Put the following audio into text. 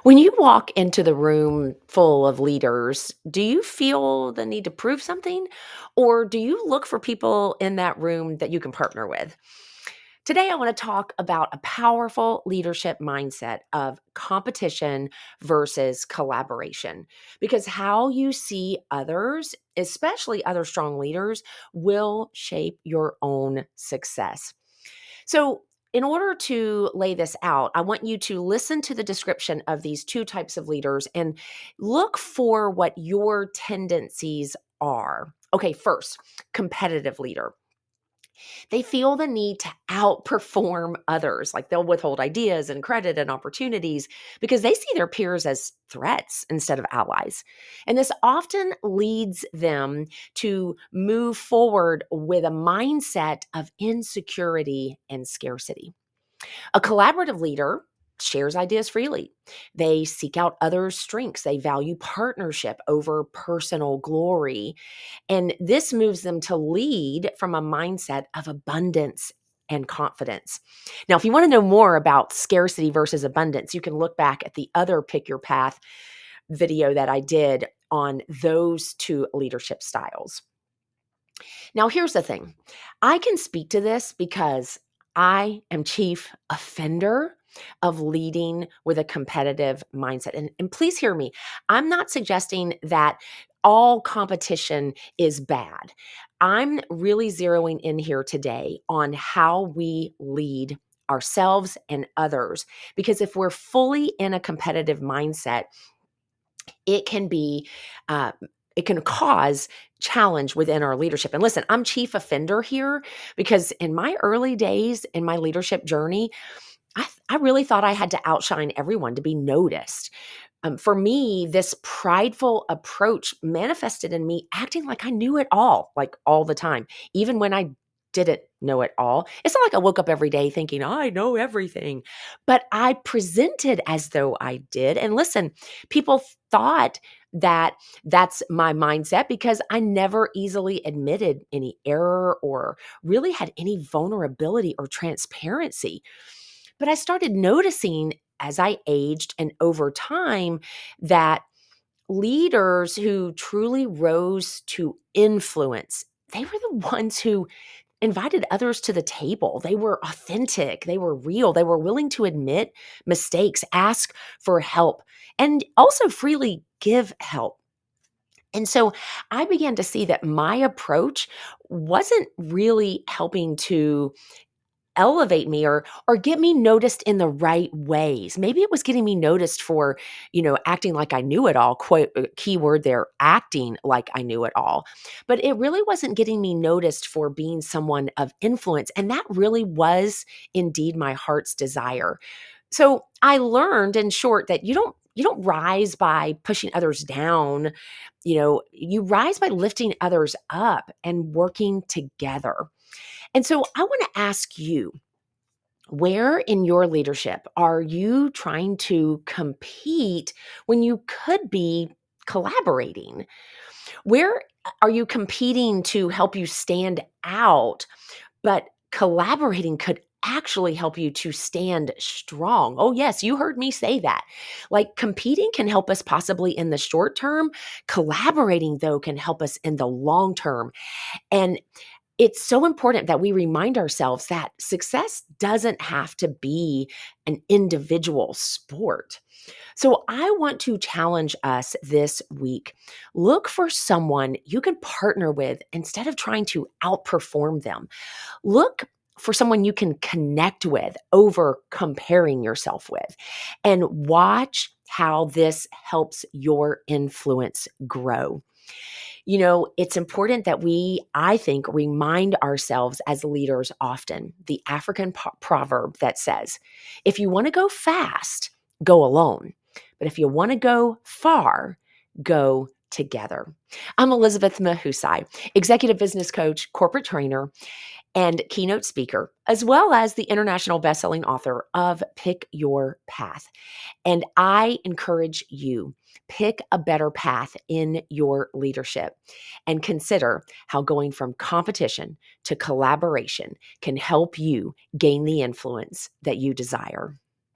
When you walk into the room full of leaders, do you feel the need to prove something? Or do you look for people in that room that you can partner with? Today, I want to talk about a powerful leadership mindset of competition versus collaboration, because how you see others, especially other strong leaders, will shape your own success. So, in order to lay this out, I want you to listen to the description of these two types of leaders and look for what your tendencies are. Okay, first, competitive leader. They feel the need to outperform others. Like they'll withhold ideas and credit and opportunities because they see their peers as threats instead of allies. And this often leads them to move forward with a mindset of insecurity and scarcity. A collaborative leader shares ideas freely. They seek out others' strengths. They value partnership over personal glory. And this moves them to lead from a mindset of abundance and confidence. Now, if you want to know more about scarcity versus abundance, you can look back at the other Pick Your Path video that I did on those two leadership styles. Now, here's the thing. I can speak to this because I am chief offender of leading with a competitive mindset. And please hear me. I'm not suggesting that all competition is bad. I'm really zeroing in here today on how we lead ourselves and others. Because if we're fully in a competitive mindset, it can be uh, it can cause challenge within our leadership. And listen, I'm chief offender here because in my early days in my leadership journey, I really thought I had to outshine everyone to be noticed. For me, this prideful approach manifested in me acting like I knew it all, like all the time, even when I didn't know it all. It's not like I woke up every day thinking, I know everything, but I presented as though I did. And listen, people thought that that's my mindset because I never easily admitted any error or really had any vulnerability or transparency. But I started noticing as I aged and over time that leaders who truly rose to influence, they were the ones who invited others to the table. They were authentic, they were real, they were willing to admit mistakes, ask for help, and also freely give help. And so I began to see that my approach wasn't really helping to elevate me or get me noticed in the right ways. Maybe it was getting me noticed for, acting like I knew it all, quote keyword there, acting like I knew it all. But it really wasn't getting me noticed for being someone of influence. And that really was indeed my heart's desire. So I learned in short that you don't rise by pushing others down. You rise by lifting others up and working together. And so I want to ask you, where in your leadership are you trying to compete when you could be collaborating? Where are you competing to help you stand out, but collaborating could actually help you to stand strong? Oh, yes, you heard me say that. Like competing can help us possibly in the short term. Collaborating, though, can help us in the long term. And it's so important that we remind ourselves that success doesn't have to be an individual sport. So I want to challenge us this week. Look for someone you can partner with instead of trying to outperform them. Look for someone you can connect with over comparing yourself with, and watch how this helps your influence grow. It's important that we, I think, remind ourselves as leaders often the African proverb that says, if you want to go fast, go alone. But if you want to go far, go together. I'm Elizabeth Mahusai, executive business coach, corporate trainer, and keynote speaker, as well as the international bestselling author of Pick Your Path. And I encourage you, pick a better path in your leadership and consider how going from competition to collaboration can help you gain the influence that you desire.